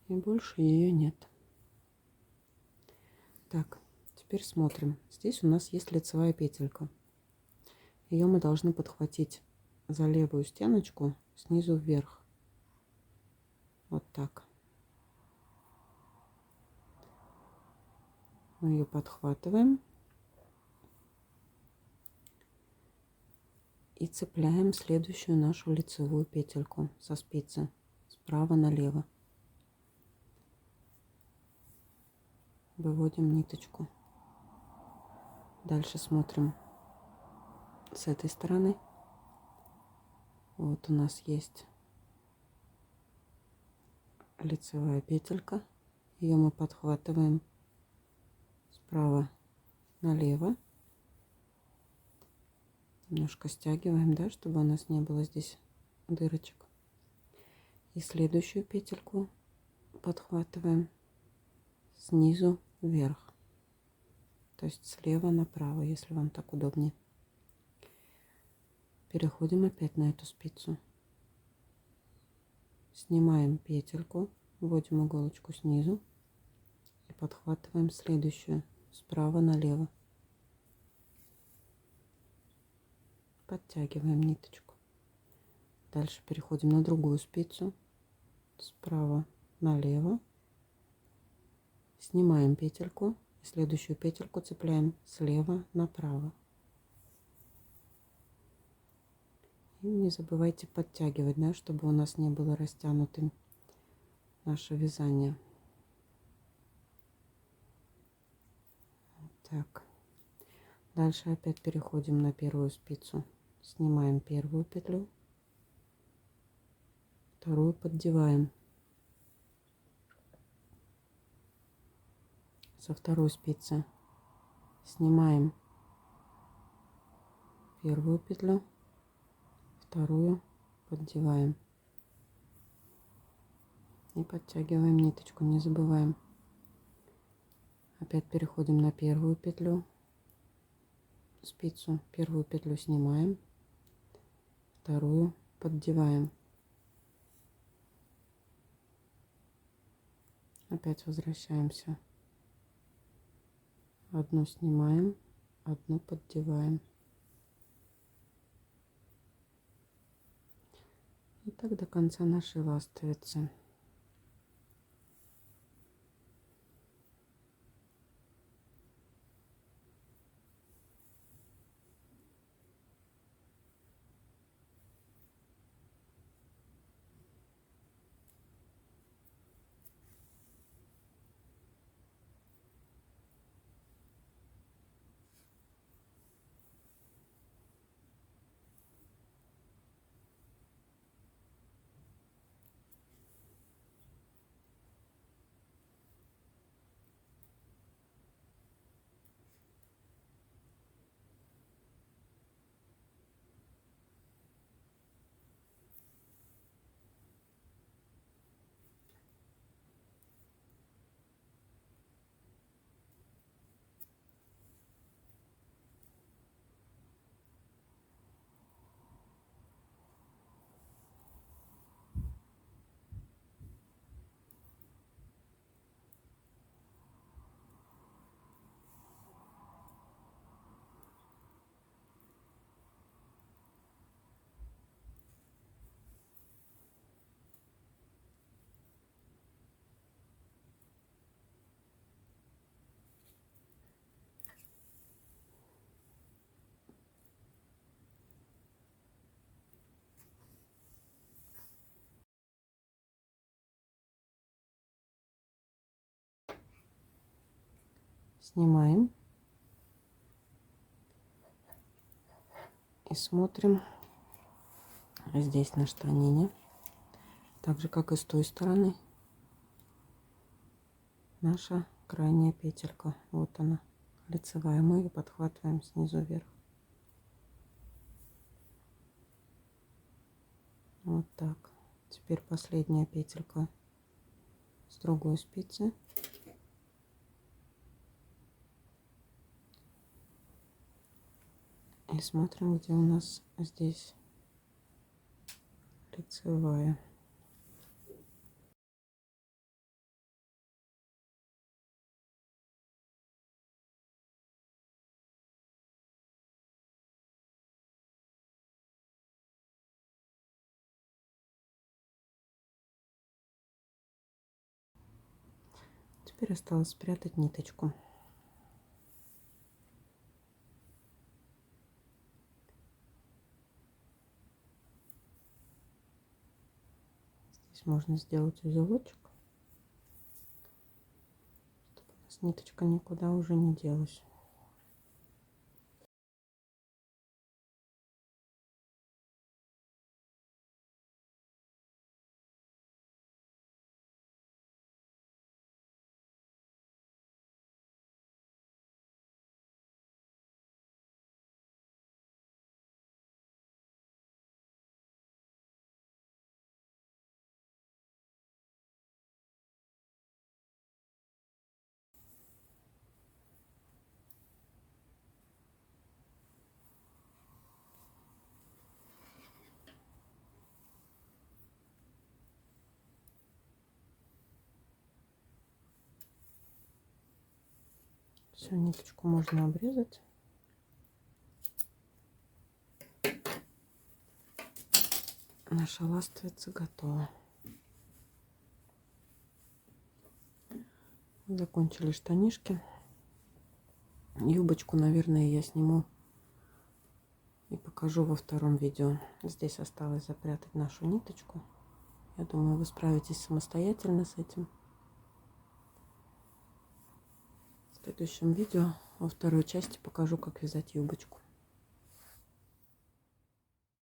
И больше ее нет. Так, теперь смотрим. Здесь у нас есть лицевая петелька. Ее мы должны подхватить за левую стеночку снизу вверх. Вот так. Мы ее подхватываем и цепляем следующую нашу лицевую петельку со спицы справа налево. Выводим ниточку. Дальше смотрим с этой стороны. Вот у нас есть лицевая петелька. Ее мы подхватываем справа налево. Немножко стягиваем, да, чтобы у нас не было здесь дырочек. И следующую петельку подхватываем снизу вверх. То есть слева направо, если вам так удобнее. Переходим опять на эту спицу. Снимаем петельку, вводим иголочку снизу и подхватываем следующую справа налево. Подтягиваем ниточку. Дальше переходим на другую спицу. Справа налево. Снимаем петельку. И следующую петельку цепляем слева направо. И не забывайте подтягивать, да, чтобы у нас не было растянутым наше вязание. Так. Дальше опять переходим на первую спицу. Снимаем первую петлю. Вторую поддеваем. Со второй спицы снимаем первую петлю, вторую поддеваем и подтягиваем ниточку, не забываем. Опять переходим на первую петлю, спицу, первую петлю снимаем, вторую поддеваем. Опять возвращаемся. Одну снимаем, одну поддеваем. И так до конца нашей ластовицы. Снимаем и смотрим здесь на штанине, так же как и с той стороны, наша крайняя петелька. Вот она, лицевая. Мы ее подхватываем снизу вверх. Вот так. Теперь последняя петелька с другой спицы. И смотрим, где у нас здесь лицевая. Теперь осталось спрятать ниточку. Здесь можно сделать узелочек, чтобы у нас ниточка никуда уже не делась. Всю ниточку можно обрезать. Наша ластовица готова. Закончили штанишки. Юбочку, наверное, я сниму и покажу во втором видео. Здесь осталось запрятать нашу ниточку. Я думаю, вы справитесь самостоятельно с этим. В следующем видео во второй части покажу, как вязать юбочку.